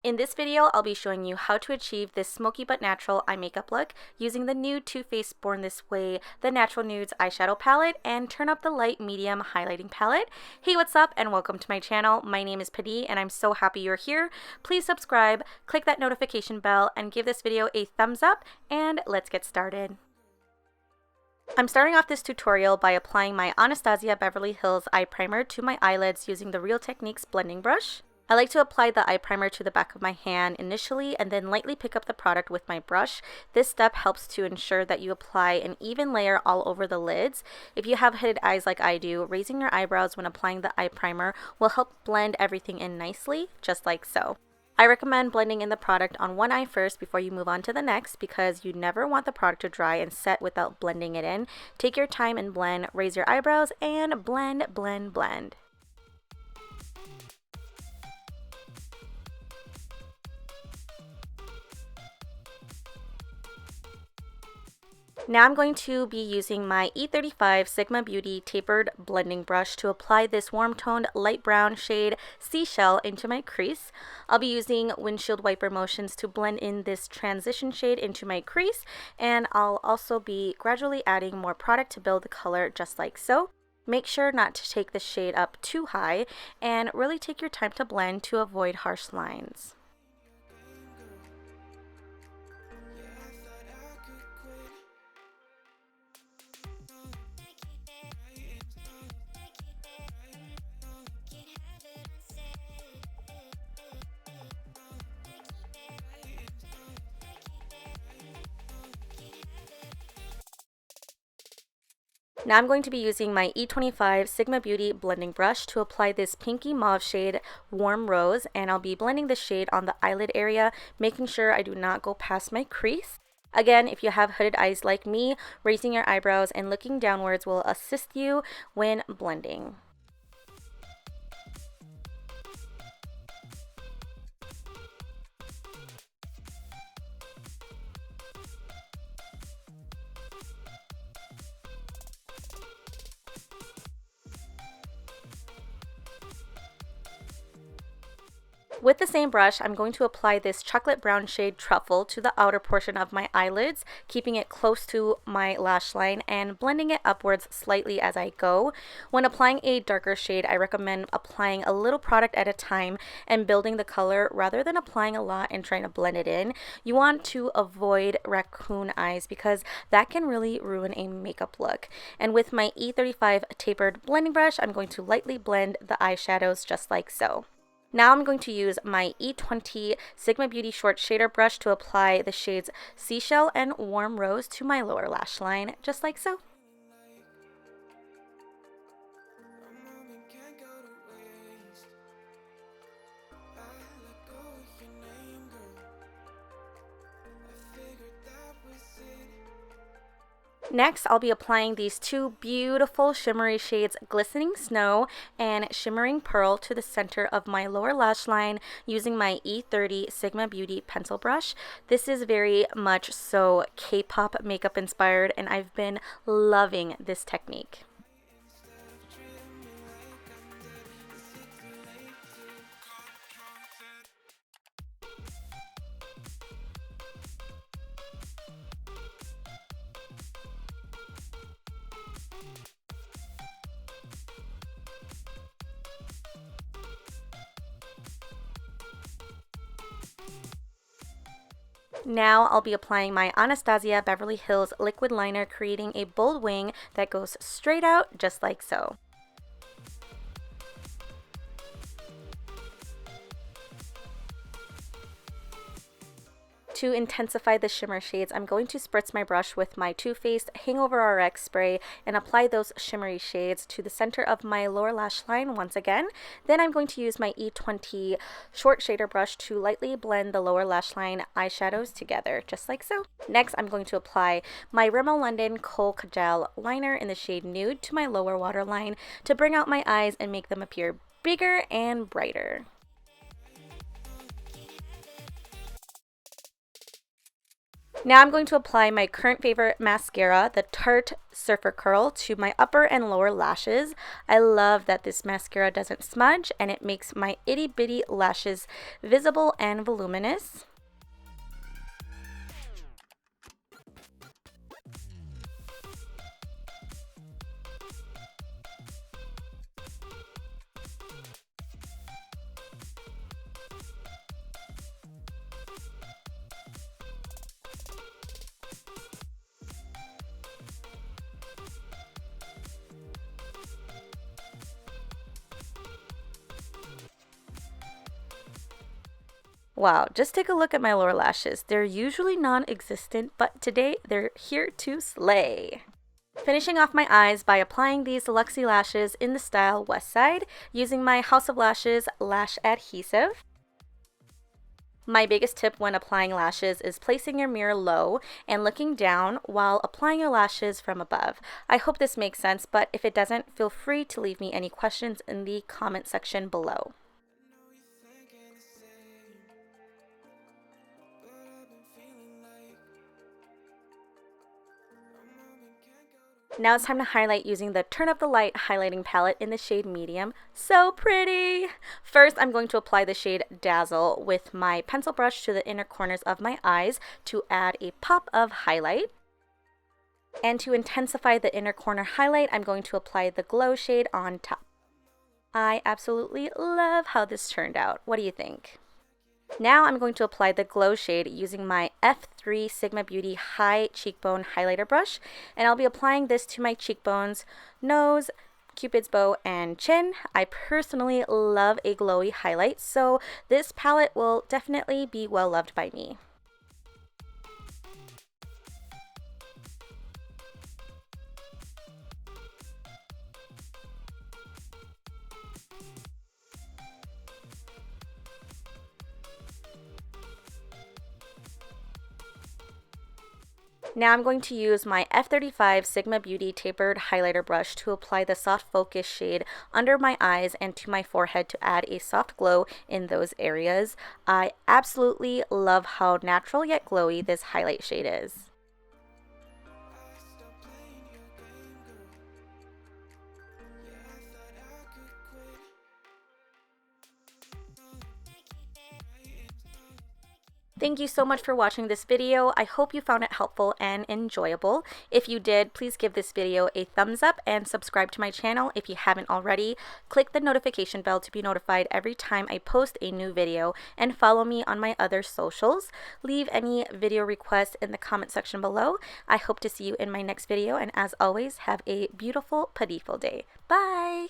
In this video, I'll be showing you how to achieve this smoky but natural eye makeup look using the new Too Faced Born This Way, the Natural Nudes eyeshadow palette, and Turn Up the Light Medium highlighting palette. Hey, what's up and welcome to my channel. My name is Padee and I'm so happy you're here. Please subscribe, click that notification bell, and give this video a thumbs up, and let's get started. I'm starting off this tutorial by applying my Anastasia Beverly Hills eye primer to my eyelids using the Real Techniques blending brush. I like to apply the eye primer to the back of my hand initially and then lightly pick up the product with my brush. This step helps to ensure that you apply an even layer all over the lids. If you have hooded eyes like I do, raising your eyebrows when applying the eye primer will help blend everything in nicely, just like so. I recommend blending in the product on one eye first before you move on to the next because you never want the product to dry and set without blending it in. Take your time and blend, raise your eyebrows, and blend, blend, blend. Now I'm going to be using my E35 Sigma Beauty Tapered blending brush to apply this warm toned light brown shade Seashell into my crease. I'll be using windshield wiper motions to blend in this transition shade into my crease, and I'll also be gradually adding more product to build the color just like so. Make sure not to take the shade up too high and really take your time to blend to avoid harsh lines. Now I'm going to be using my E25 Sigma Beauty blending brush to apply this pinky mauve shade Warm Rose, and I'll be blending the shade on the eyelid area, making sure I do not go past my crease. Again, if you have hooded eyes like me, raising your eyebrows and looking downwards will assist you when blending. With the same brush, I'm going to apply this chocolate brown shade Truffle to the outer portion of my eyelids, keeping it close to my lash line and blending it upwards slightly as I go. When applying a darker shade, I recommend applying a little product at a time and building the color rather than applying a lot and trying to blend it in. You want to avoid raccoon eyes because that can really ruin a makeup look. And with my E35 Tapered blending brush, I'm going to lightly blend the eyeshadows just like so. Now I'm going to use my E20 Sigma Beauty Short Shader Brush to apply the shades Seashell and Warm Rose to my lower lash line, just like so. Next, I'll be applying these two beautiful shimmery shades, Glistening Snow and Shimmering Pearl, to the center of my lower lash line using my E30 Sigma Beauty pencil brush. This is very much so K-pop makeup inspired, and I've been loving this technique. Now I'll be applying my Anastasia Beverly Hills liquid liner, creating a bold wing that goes straight out just like so. To intensify the shimmer shades, I'm going to spritz my brush with my Too Faced Hangover RX spray and apply those shimmery shades to the center of my lower lash line once again. Then I'm going to use my E20 short shader brush to lightly blend the lower lash line eyeshadows together, just like so. Next, I'm going to apply my Rimmel London Kohl Kajal liner in the shade Nude to my lower waterline to bring out my eyes and make them appear bigger and brighter. Now I'm going to apply my current favorite mascara, the Tarte Surfer Curl, to my upper and lower lashes. I love that this mascara doesn't smudge and it makes my itty bitty lashes visible and voluminous. Wow, just take a look at my lower lashes. They're usually non-existent, but today they're here to slay. Finishing off my eyes by applying these Luxie lashes in the style West Side using my House of Lashes lash adhesive. My biggest tip when applying lashes is placing your mirror low and looking down while applying your lashes from above. I hope this makes sense, but if it doesn't, feel free to leave me any questions in the comment section below. Now it's time to highlight using the Turn Up the Light highlighting palette in the shade Medium. So pretty! First, I'm going to apply the shade Dazzle with my pencil brush to the inner corners of my eyes to add a pop of highlight. And to intensify the inner corner highlight, I'm going to apply the Glow shade on top. I absolutely love how this turned out. What do you think? Now I'm going to apply the Glow shade using my F3 Sigma Beauty High Cheekbone Highlighter Brush, and I'll be applying this to my cheekbones, nose, Cupid's bow, and chin. I personally love a glowy highlight, so this palette will definitely be well loved by me. Now I'm going to use my F35 Sigma Beauty Tapered Highlighter Brush to apply the Soft Focus shade under my eyes and to my forehead to add a soft glow in those areas. I absolutely love how natural yet glowy this highlight shade is. Thank you so much for watching this video. I hope you found it helpful and enjoyable. If you did, please give this video a thumbs up and subscribe to my channel if you haven't already. Click the notification bell to be notified every time I post a new video, and follow me on my other socials. Leave any video requests in the comment section below. I hope to see you in my next video, and as always, have a beautiful Padeeful day. Bye!